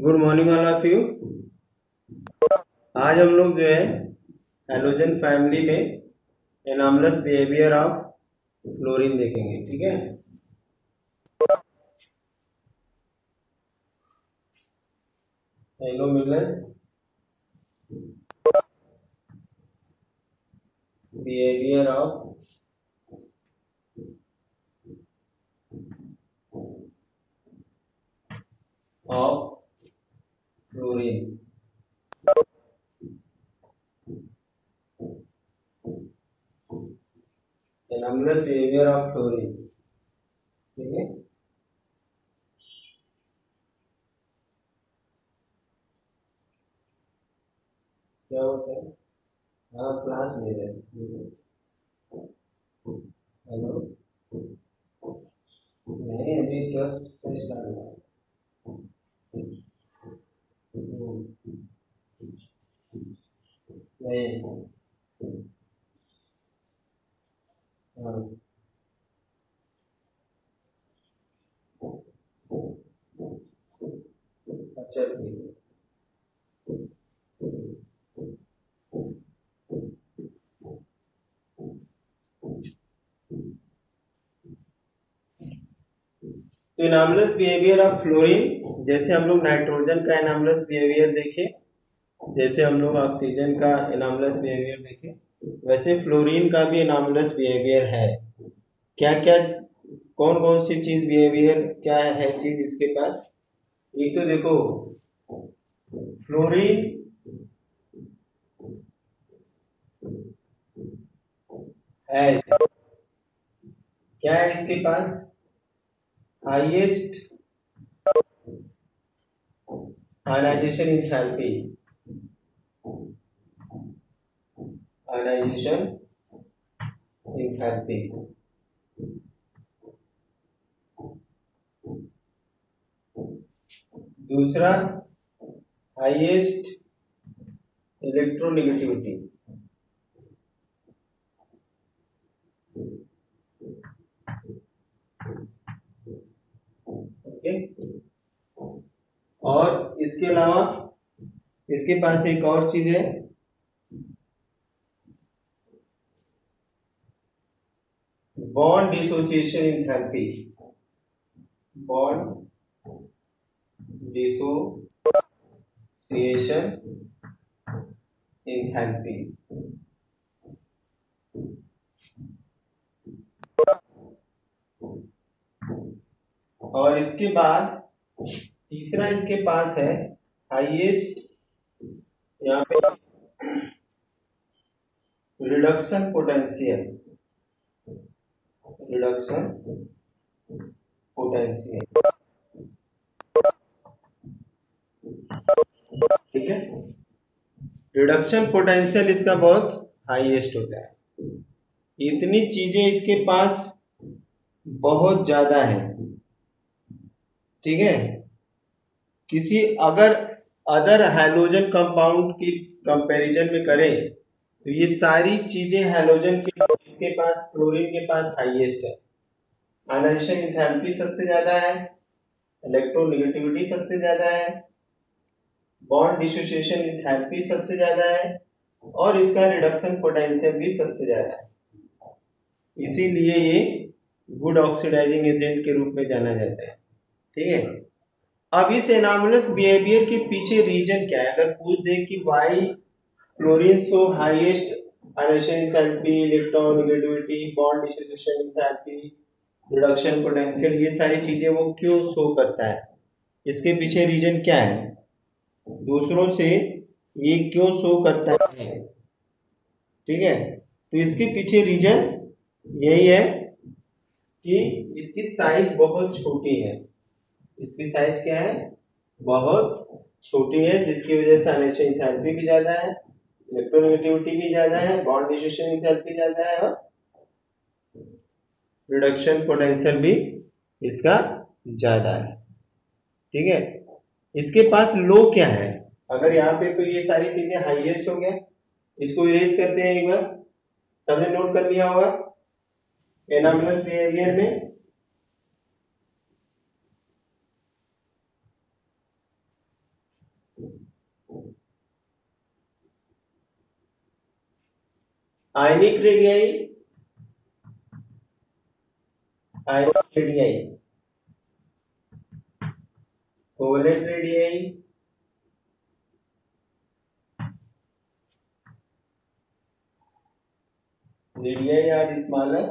Good morning all of you. आज हम लोग जो है हैलोजन फैमिली में एनामलस बिहेवियर ऑफ फ्लोरीन देखेंगे। ठीक है, anomalous behaviour of fluorine. Anomalous behaviour of fluorine. ठीक है, क्या हो सर? हाँ, क्लास ले रहे हैं। हेलो, नहीं अभी ट्वेल्थ स्टार्ट हुआ है। नहीं, हाँ, अच्छा ठीक है। तो एनामलस बिहेवियर ऑफ फ्लोरीन, जैसे हम लोग नाइट्रोजन का एनामलस बिहेवियर देखे, जैसे हम लोग ऑक्सीजन का एनामलस बिहेवियर देखे, वैसे फ्लोरीन का भी एनामलस बिहेवियर है। क्या क्या, कौन कौन सी चीज बिहेवियर क्या है चीज इसके पास? एक तो देखो, फ्लोरीन है, क्या है इसके पास? Highest ionization enthalpy. Ionization enthalpy. दूसरा, हाईएस्ट इलेक्ट्रोनेगेटिविटी। ओके, और इसके अलावा इसके पास एक और चीज है, bond dissociation enthalpy. Bond dissociation enthalpy. और इसके बाद तीसरा इसके पास है हाईएस्ट, यहाँ पे रिडक्शन पोटेंशियल। रिडक्शन पोटेंशियल, ठीक है। रिडक्शन पोटेंशियल इसका बहुत हाईएस्ट होता है। इतनी चीजें इसके पास बहुत ज्यादा है। ठीक है, किसी अगर अदर हैलोजन कंपाउंड की कंपैरिजन में करें तो ये सारी चीजें हैलोजन के इसके पास, फ्लोरीन के पास हाईएस्ट है। आयनाइजेशन एंथैल्पी सबसे ज्यादा है, इलेक्ट्रोनेगेटिविटी सबसे ज्यादा है, बॉन्ड डिसोसिएशन एंथैल्पी सबसे ज्यादा है, और इसका रिडक्शन पोटेंशियल भी सबसे ज्यादा है। इसीलिए ये गुड ऑक्सीडाइजिंग एजेंट के रूप में जाना जाता है। ठीक है, अब इस एनामलस बिहेवियर के पीछे रीजन क्या है? अगर पूछ दे कि why fluorine show highest ionization enthalpy, electronegativity, bond dissociation enthalpy, reduction potential, ये सारी चीजें वो क्यों शो करता है, इसके पीछे रीजन क्या है, दूसरों से ये क्यों शो करता है? ठीक है, तो इसके पीछे रीजन यही है कि इसकी साइज बहुत छोटी है। इसकी साइज क्या है? बहुत छोटी है, जिसकी वजह से आयनाइजेशन एंथैल्पी भी ज्यादा है, इलेक्ट्रोनेगेटिविटी भी ज्यादा है, बॉन्ड डिसोसिएशन एंथैल्पी ज्यादा है, और रिडक्शन पोटेंशियल भी इसका ज्यादा है। ठीक है, इसके पास लो क्या है? अगर यहाँ पे तो ये सारी चीजें हाईएस्ट हो गया, इसको इरेज करते हैं एक बार, सबने नोट कर लिया होगा एनामलस बिहेवियर में। Ionic radii, ionic radii, covalent radii, radii are smaller,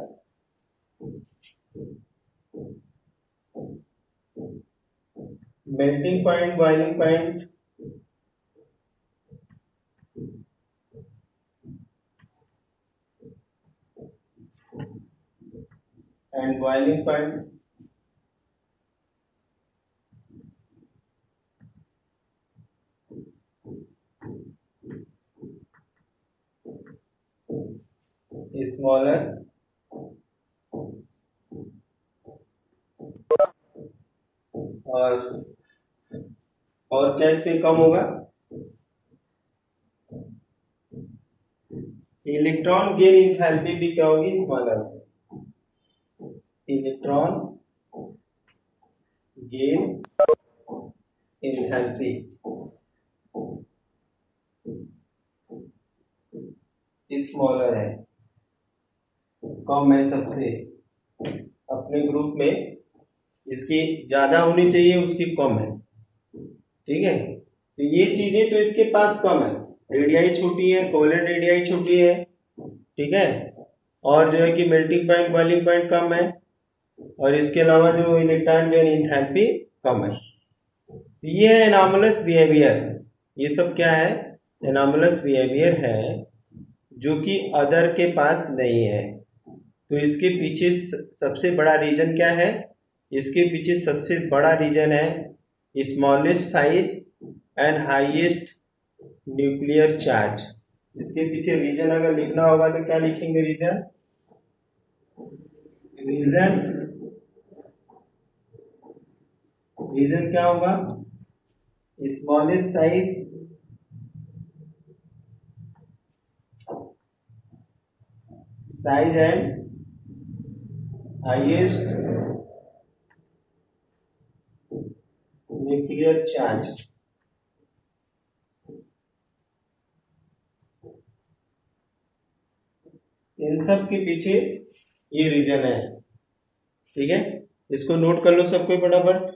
melting point, boiling point, and boiling point, smaller, और क्या इसमें कम होगा? इलेक्ट्रॉन गेन इंथैल्पी भी क्या होगी? Smaller. Electron gain enthalpy smaller है, कम है सबसे। अपने ग्रुप में इसकी ज्यादा होनी चाहिए, उसकी कम है। ठीक है, तो ये चीजें तो इसके पास कम है, रेडियाई छोटी है, कोवलेंट रेडियाई छोटी है, ठीक है, और जो है कि मेल्टिंग पॉइंट, बॉइलिंग पॉइंट कम है, और इसके अलावा जो इलेक्ट्रॉन गेन इंथैल्पी कम है। तो ये है एनॉमलस बिहेवियर। ये सब क्या है? एनॉमलस बिहेवियर है जो कि अदर के पास नहीं है। तो इसके पीछे सबसे बड़ा रीजन क्या है? इसके पीछे सबसे बड़ा रीजन है smallest size and highest nuclear charge. इसके पीछे रीजन अगर लिखना होगा तो क्या लिखेंगे? रीजन, रीजन क्या होगा? Smallest size and highest nuclear charge. इन सब के पीछे ये रीजन है। ठीक है, इसको नोट कर लो सबको फटाफट।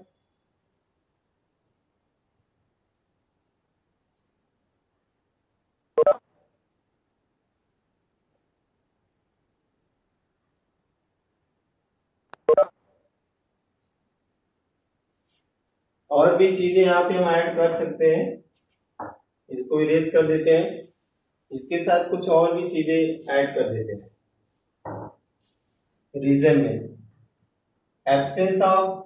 और भी चीजें यहाँ पे हम ऐड कर सकते हैं, इसको इरेज कर देते हैं, इसके साथ कुछ और भी चीजें ऐड कर देते हैं। रीजन में absence of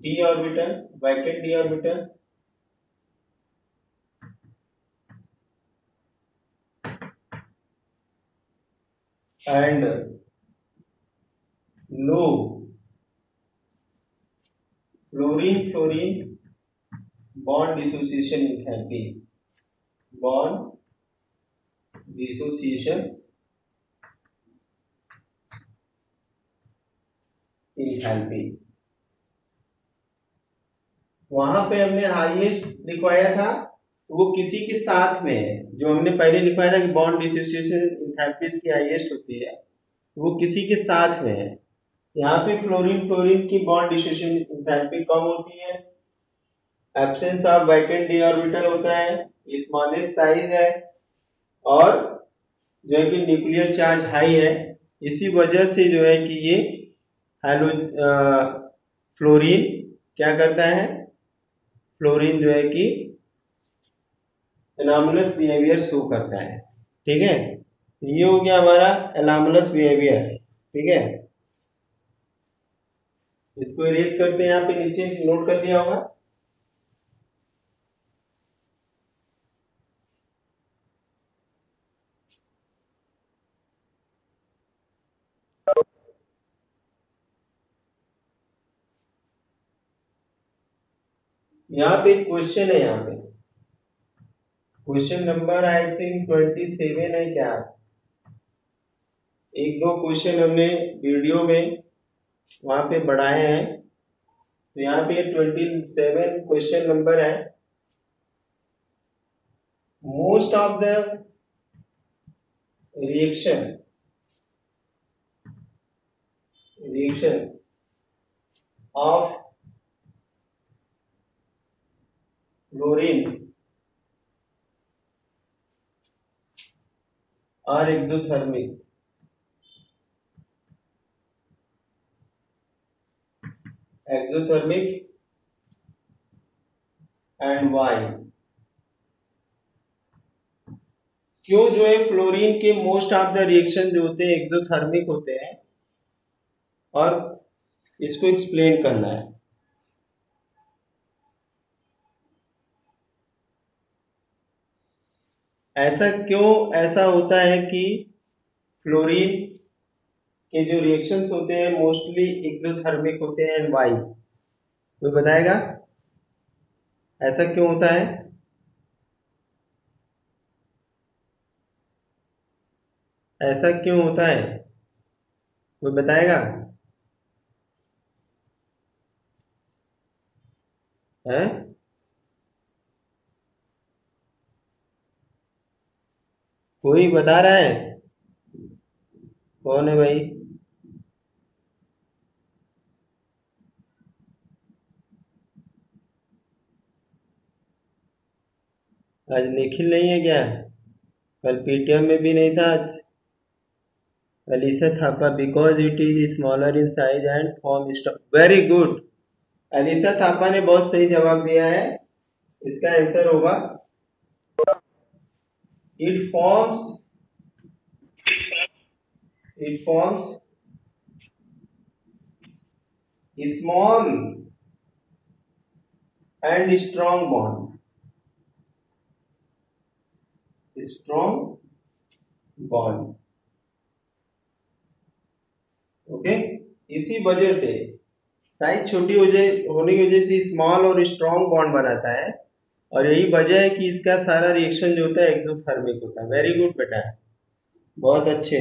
d orbital, vacant d orbital, and low fluorine bond dissociation enthalpy, bond dissociation enthalpy। वहां पे हमने हाईएस्ट लिखवाया था, वो किसी के साथ में है। जो हमने पहले लिखवाया था कि बॉन्ड डिसोसिएशन एंथैल्पी की हाईएस्ट होती है, वो किसी के साथ में है। यहाँ पे फ्लोरीन की बॉन्ड डिसोसिएशन एंथैल्पी कम होती है, absence of vacant d orbital होता है, स्मॉलेस्ट साइज है, और जो है कि न्यूक्लियर चार्ज हाई है। इसी वजह से जो है कि ये हेलो फ्लोरीन क्या करता है? फ्लोरीन जो है कि एनॉमलस बिहेवियर शो करता है। ठीक है, ये हो गया हमारा एनॉमलस बिहेवियर। ठीक है, इसको इरेज करते हैं, यहाँ पे नीचे नोट कर दिया होगा। यहाँ पे क्वेश्चन है, यहाँ पे क्वेश्चन नंबर आई थिंक 27 है क्या? एक दो क्वेश्चन हमने वीडियो में वहां पे बढ़ाए हैं, तो यहाँ पे 27 क्वेश्चन नंबर है। Most of the reaction of fluorine are exothermic and why. क्यों जो है फ्लोरीन के मोस्ट ऑफ द रिएक्शन जो होते हैं एक्सोथर्मिक होते हैं, और इसको एक्सप्लेन करना है। ऐसा क्यों ऐसा होता है कि फ्लोरीन के जो रिएक्शंस होते हैं मोस्टली एक्सोथर्मिक होते हैं, एंड वाई? कोई बताएगा ऐसा क्यों होता है? ऐसा क्यों होता है, कोई बताएगा? है कोई बता रहा है? कौन है भाई? आज निखिल नहीं है क्या? कल पीटीएम में भी नहीं था आज। Alisa Thapa, because it is smaller in size and form stock. Very good, Alisa Thapa ने बहुत सही जवाब दिया है। इसका आंसर होगा it forms small and strong bond. Okay, इसी वजह से साइज छोटी होने की वजह से स्मॉल और स्ट्रॉन्ग बॉन्ड बनाता है, और यही वजह है कि इसका सारा रिएक्शन जो होता है एक्सोथर्मिक होता है। वेरी गुड बेटा, बहुत अच्छे।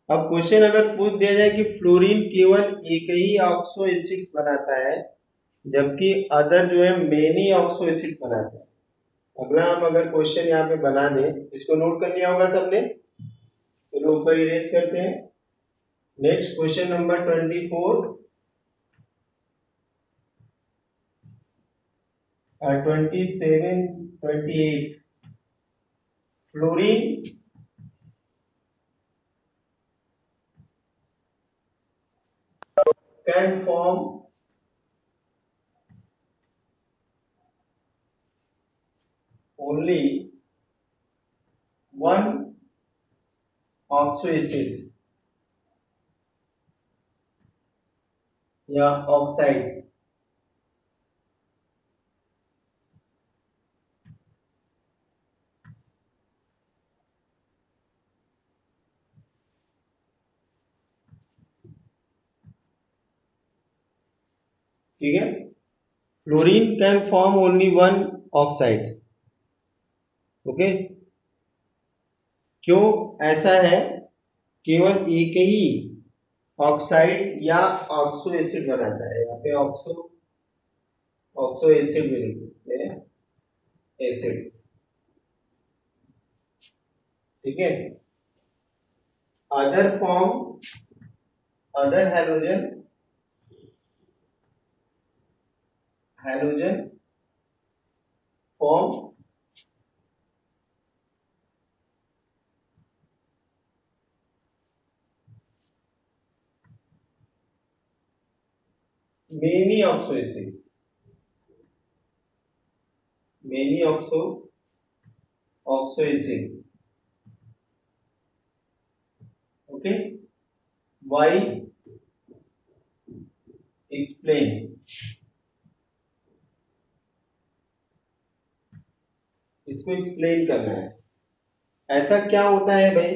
अब क्वेश्चन अगर पूछ दिया जाए कि फ्लोरीन केवल एक ही ऑक्सो एसिड्स बनाता है, जबकि अदर जो है मेनी ऑक्सो एसिड बनाता है। अगला हम अगर क्वेश्चन यहाँ पे बना दें, इसको नोट कर लिया होगा सबने, तो ऊपर इरेज करते हैं। Next question number 24 27 28। Fluorine can form only one oxoacids या ऑक्साइड्स। ठीक है, fluorine can form only one oxides. Okay, क्यों ऐसा है? केवल एक ही ऑक्साइड या ऑक्सो एसिड बनाता है। यहाँ पे ऑक्सो एसिड भी लिख देते हैं, एसिड्स। ठीक है, other halogen form many oxo acids, many oxo acid. Okay, why? Explain. इसको एक्सप्लेन करना है। ऐसा क्या होता है भाई,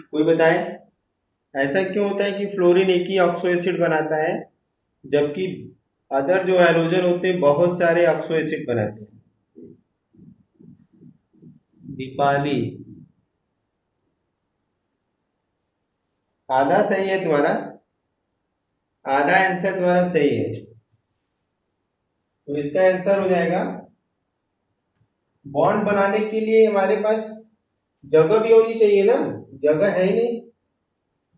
कोई बताए? ऐसा क्यों होता है कि फ्लोरीन एक ही ऑक्सो एसिड बनाता है, जबकि अदर जो हैलोजन होते हैं बहुत सारे ऑक्सो एसिड बनाते हैं। दीपाली, आधा सही है तुम्हारा, आधा आंसर तुम्हारा सही है। तो इसका आंसर हो जाएगा, बॉन्ड बनाने के लिए हमारे पास जगह भी होनी चाहिए ना, जगह है ही नहीं।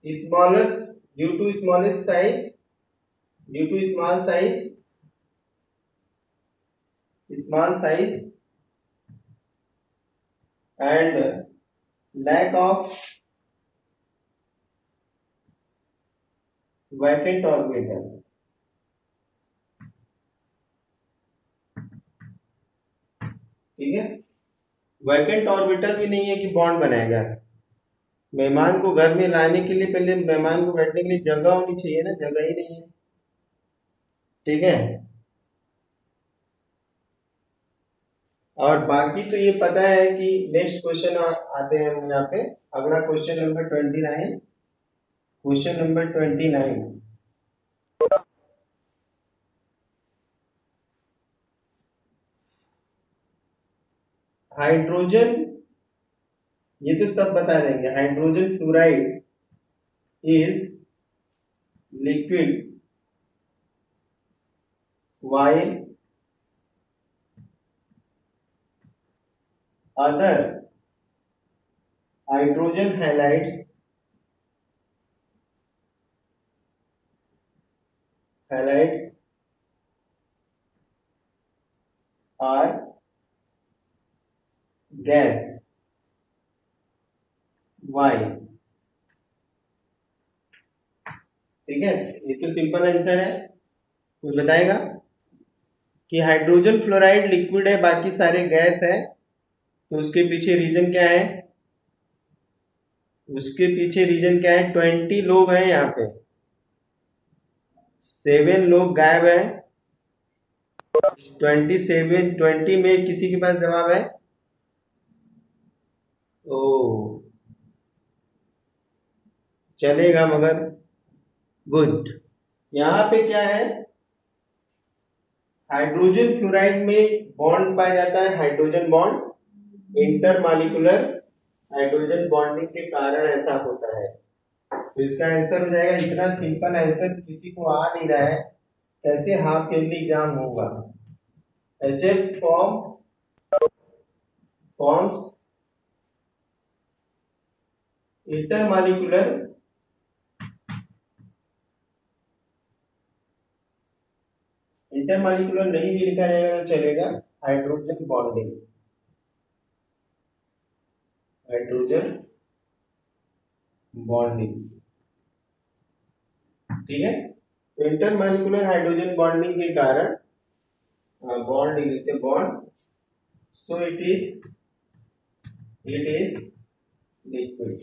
Smallest due to smallest size, due to small size and lack of vacant orbital. ठीक है, वैकेंट ऑर्बिटल भी नहीं है कि बॉन्ड बनाएगा। मेहमान को घर में लाने के लिए पहले मेहमान को बैठने के लिए जगह होनी चाहिए ना, जगह ही नहीं है। ठीक है, और बाकी तो ये पता है कि नेक्स्ट क्वेश्चन आते हैं हम यहाँ पे। अगला question number 29, question number 29। Hydrogen, ये तो सब बता देंगे। Hydrogen fluoride is liquid while other hydrogen halides are gas। why? ठीक है, ये तो सिंपल आंसर है। कोई बताएगा कि हाइड्रोजन फ्लोराइड लिक्विड है, बाकी सारे गैस है, तो उसके पीछे रीजन क्या है? उसके पीछे रीजन क्या है? 20 लोग हैं यहाँ पे, 7 लोग गायब है। 20 में किसी के पास जवाब है? ओ, चलेगा मगर गुड। यहाँ पे क्या है, हाइड्रोजन फ्लोराइड में बॉन्ड पाया जाता है, hydrogen bond. Intermolecular hydrogen bonding के कारण ऐसा होता है। तो इसका आंसर हो जाएगा, इतना सिंपल आंसर किसी को आ नहीं रहा है, कैसे हाफ ईयरली एग्जाम होगा। HF फॉर्म्स इंटरमॉलिक्यूलर इंटरमॉलिक्यूलर नहीं भी लिखा जाएगा तो चलेगा, हाइड्रोजन बॉन्डिंग, हाइड्रोजन बॉन्डिंग। ठीक है, तो इंटरमॉलिक्यूलर हाइड्रोजन बॉन्डिंग के कारण बॉन्ड लिखते हैं, bond, so it is liquid,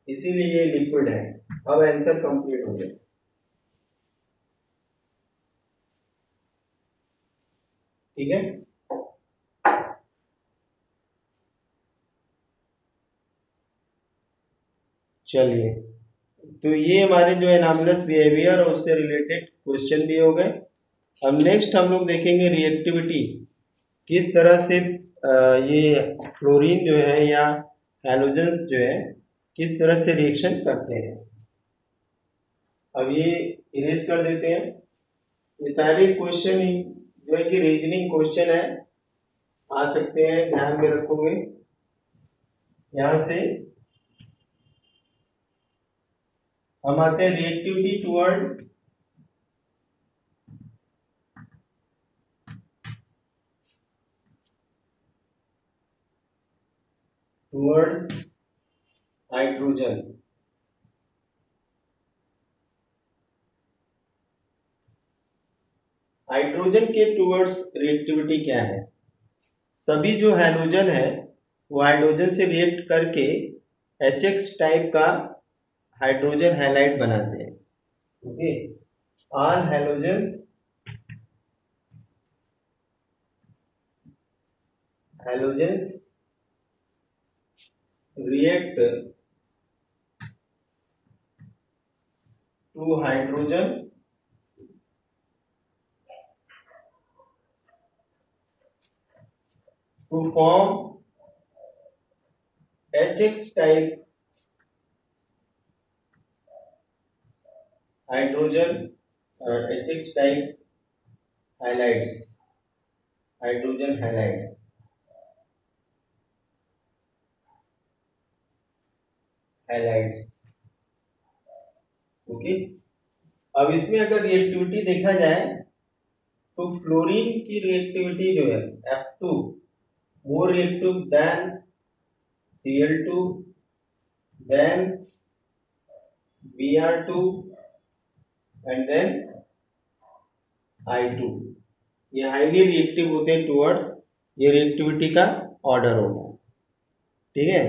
इसीलिए ये लिक्विड है। अब आंसर कंप्लीट हो गया। ठीक है, चलिए, तो ये हमारे जो एनामलस बिहेवियर और उससे रिलेटेड क्वेश्चन भी हो गए। अब नेक्स्ट हम लोग देखेंगे रिएक्टिविटी, किस तरह से ये फ्लोरीन जो है या हैलोजेंस जो है किस तरह से रिएक्शन करते हैं। अब ये इरेज कर देते हैं। ये सारे क्वेश्चन जो है कि रीजनिंग क्वेश्चन है, आ सकते हैं, ध्यान में रखोगे। यहां से हम आते हैं रिएक्टिविटी टुवर्ड्स हाइड्रोजन। हाइड्रोजन के टुवर्ड्स रिएक्टिविटी क्या है? सभी जो हैलोजन है वो हाइड्रोजन से रिएक्ट करके HX टाइप का हाइड्रोजन हैलाइड बनाते हैं। Okay, all halogens react to hydrogen to form HX type hydrogen HX type halides, hydrogen halide, halides. Okay, अब इसमें अगर रिएक्टिविटी देखा जाए तो फ्लोरीन की रिएक्टिविटी जो है F2 more reactive than Cl2 then Br2 and then I2. ये हाईली रिएक्टिव होते हैं टुवर्ड्स, ये रिएक्टिविटी का ऑर्डर होगा, ठीक है।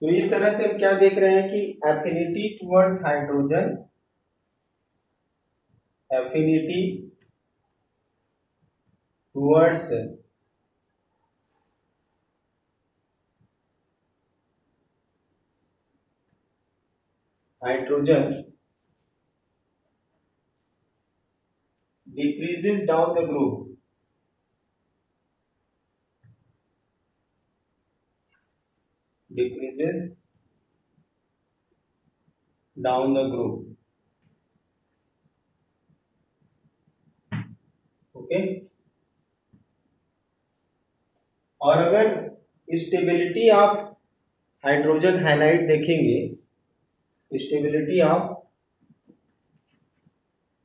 तो इस तरह से हम क्या देख रहे हैं कि affinity towards hydrogen, affinity towards hydrogen decreases down the group, decreases down the group, okay. और अगर स्टेबिलिटी ऑफ हाइड्रोजन हाइलाइट देखेंगे, stability of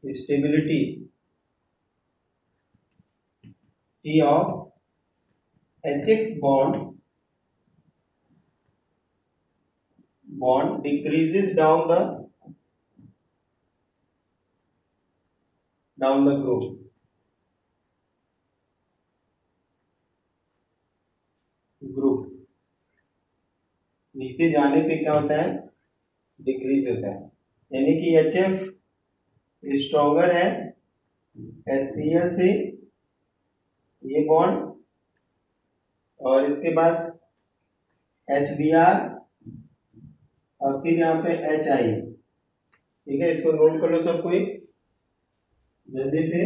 stability T of HX bond decreases down the group, नीचे जाने पे क्या होता है, डिक्रीज होता है, यानी कि HF स्ट्रॉन्गर है HCl से ये बॉन्ड, और इसके बाद HBr और फिर यहाँ पे HI, ठीक है। इसको नोट कर लो सब कोई, जल्दी से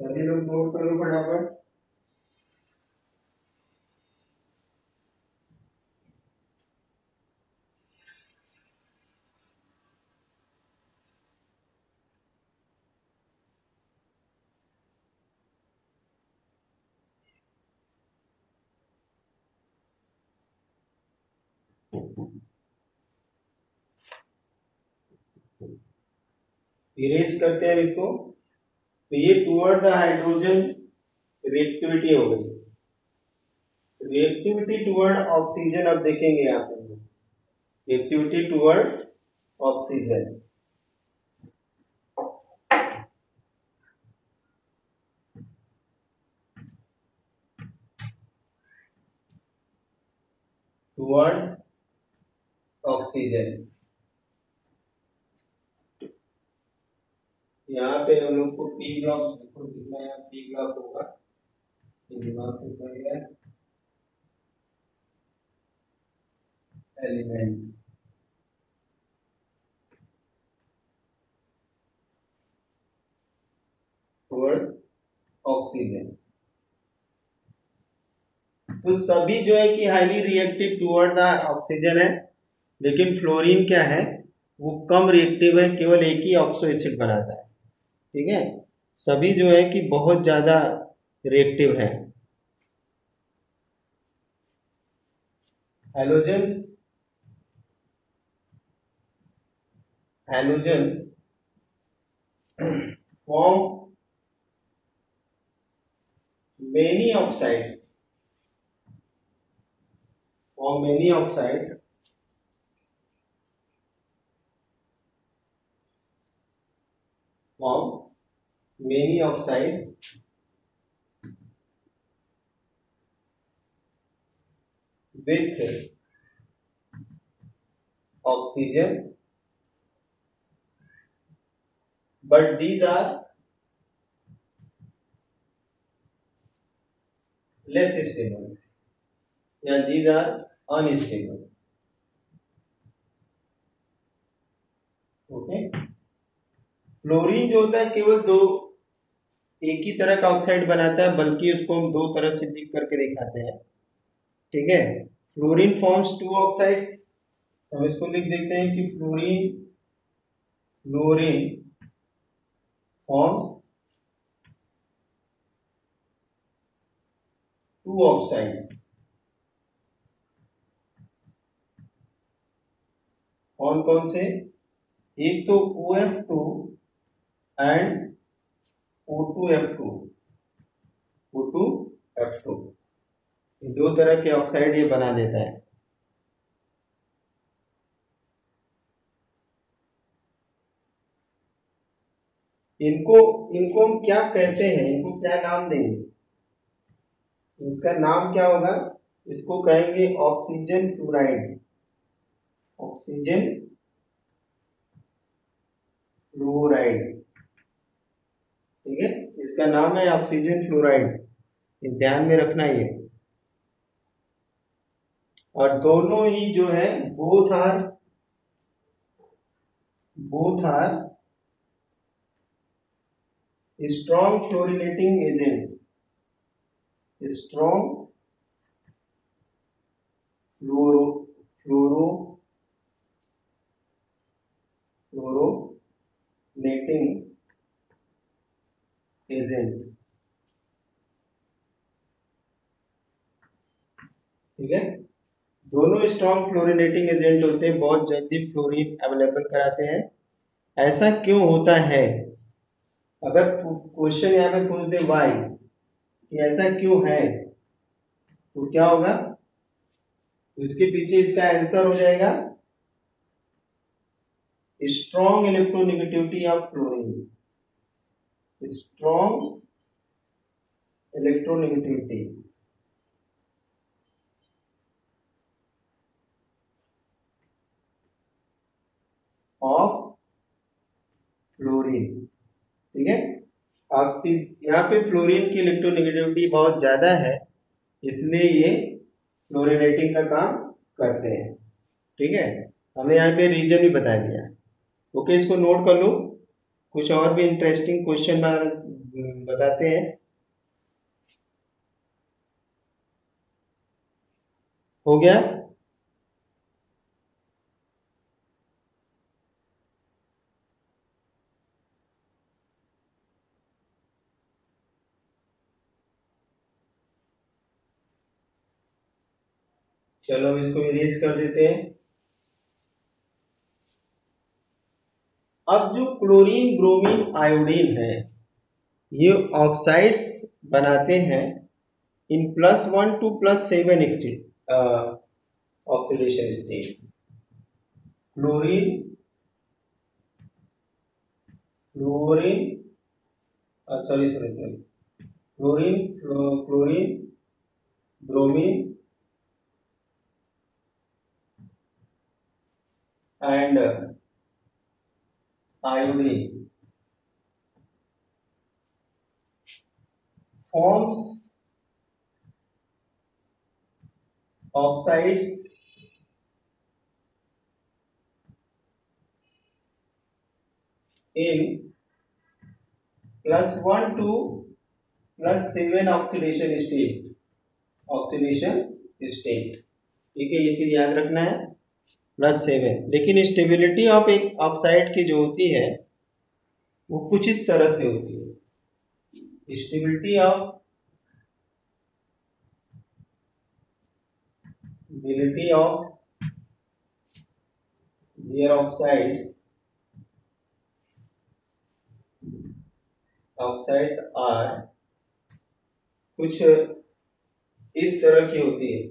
सभी लोग नोट कर लो फटाफट। इरेज करते हैं इसको, तो ये टुवर्ड द हाइड्रोजन रिएक्टिविटी हो गई। रिएक्टिविटी टुवर्ड ऑक्सीजन अब देखेंगे यहाँ पे, reactivity toward oxygen, towards oxygen. यहाँ पे हम लोग को पी ब्लॉक कितना है, पी ब्लॉक होगा, दिमाग से कर गया एलिमेंट, टुवर्ड ऑक्सीजन। तो सभी जो है कि highly reactive toward the oxygen है, लेकिन फ्लोरीन क्या है, वो कम रिएक्टिव है, केवल एक ही ऑक्सो एसिड बनाता है, ठीक है। सभी जो है कि बहुत ज्यादा रिएक्टिव है। Halogens, halogens form many oxides, form many oxides form many oxides with oxygen, but these are less stable, yeah, these are unstable, fluorine जो होता है केवल दो एक ही तरह का ऑक्साइड बनाता है, बल्कि उसको हम दो तरह से लिख करके दिखाते हैं। ठीक है, फ्लोरीन फॉर्म्स टू ऑक्साइड्स। हम इसको लिख देते हैं कि फ्लोरीन फॉर्म्स टू ऑक्साइड्स। कौन कौन से? एक तो OF2 एंड O2F2। O2F2 दो तरह के ऑक्साइड ये बना देता है। इनको इनको हम क्या कहते हैं, इनको क्या नाम देंगे? इसका नाम क्या होगा? इसको कहेंगे ऑक्सीजन फ्लोराइड। Oxygen fluoride. ठीक है, इसका नाम है ऑक्सीजन फ्लोराइड, ध्यान में रखना ये। और दोनों ही जो है both are strong fluorinating agent. Strong fluorinating agent. ठीक है, दोनों स्ट्रॉन्ग फ्लोरिनेटिंग एजेंट होते हैं, बहुत जल्दी फ्लोरीन अवेलेबल कराते हैं। ऐसा क्यों होता है? अगर क्वेश्चन यहाँ पे पूछ दे वाई, कि ऐसा क्यों है, तो क्या होगा? तो इसके पीछे इसका आंसर हो जाएगा strong electronegativity of fluorine. Strong electronegativity of fluorine. ठीक है, यहाँ पे फ्लोरीन की इलेक्ट्रोनेगेटिविटी बहुत ज्यादा है, इसलिए ये फ्लोरिनेटिंग का काम करते हैं। ठीक है, हमने यहाँ पे रीजन भी बता दिया। ओके, इसको नोट कर लो। कुछ और भी इंटरेस्टिंग क्वेश्चन बताते हैं। हो गया? चलो इसको इरेज कर देते हैं। अब जो क्लोरीन ब्रोमीन आयोडीन है, ये ऑक्साइड्स बनाते हैं इन +1 to +7 oxidation state. Chlorine fluorine sorry sorry sorry chlorine chlorine bromine and iodine forms oxides in +1 to +7 oxidation state. Oxidation state, ठीक है, ये चीज याद रखना है, +7। लेकिन स्टेबिलिटी ऑफ एक ऑक्साइड की जो होती है वो कुछ इस तरह से होती है। Stability of their oxides are कुछ इस तरह की होती है।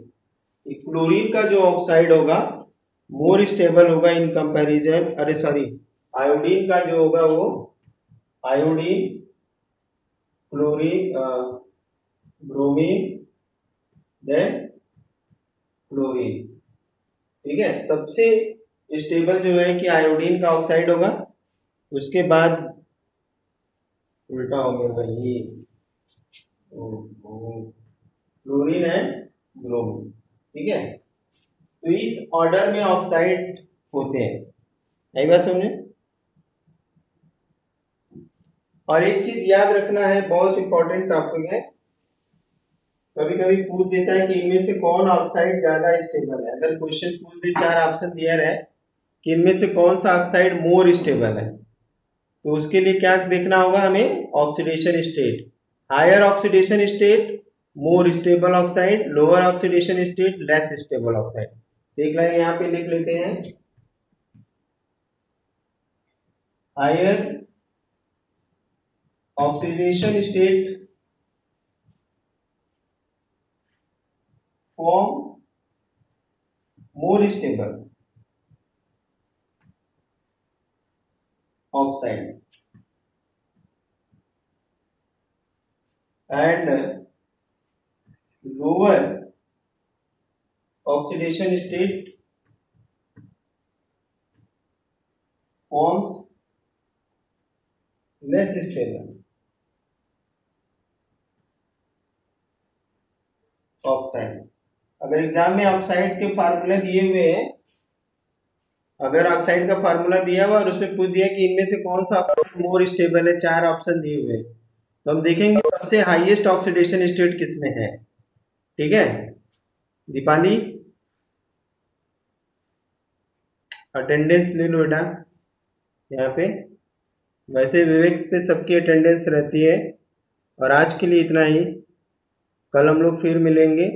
क्लोरीन का जो ऑक्साइड होगा मोर स्टेबल होगा इन कंपैरिजन, अरे सॉरी, आयोडीन का जो होगा वो iodine chlorine bromine then chlorine. ठीक है, सबसे स्टेबल जो है कि आयोडीन का ऑक्साइड होगा, उसके बाद उल्टा हो गया भाई, क्लोरीन एंड ब्रोमीन। ठीक है, तो इस ऑर्डर में ऑक्साइड होते हैं। आई बात समझे? और एक चीज याद रखना है, बहुत इंपॉर्टेंट टॉपिक है, कभी कभी पूछ देता है कि इनमें से कौन ऑक्साइड ज्यादा स्टेबल है। अगर क्वेश्चन पूछ दे, चार ऑप्शन दिया है कि इनमें से कौन सा ऑक्साइड मोर स्टेबल है, तो उसके लिए क्या देखना होगा हमें, oxidation state. Higher oxidation state more stable oxide, lower oxidation state less stable oxide. देख लें, यहाँ पे लिख लेते हैं, higher oxidation state form more stable oxide and lower oxidation state forms less stable oxide. अगर एग्जाम में ऑक्साइड के फार्मूला दिए हुए हैं, अगर ऑक्साइड का फार्मूला दिया हुआ और उसमें पूछ दिया कि इनमें से कौन सा ऑक्साइड मोर स्टेबल है, चार ऑप्शन दिए हुए हैं, तो हम देखेंगे सबसे हाईएस्ट ऑक्सीडेशन स्टेट किसमें है। ठीक है, दीपाली अटेंडेंस ले लो बेटा यहाँ पे। वैसे विवेक पे सबकी अटेंडेंस रहती है। और आज के लिए इतना ही, कल हम लोग फिर मिलेंगे।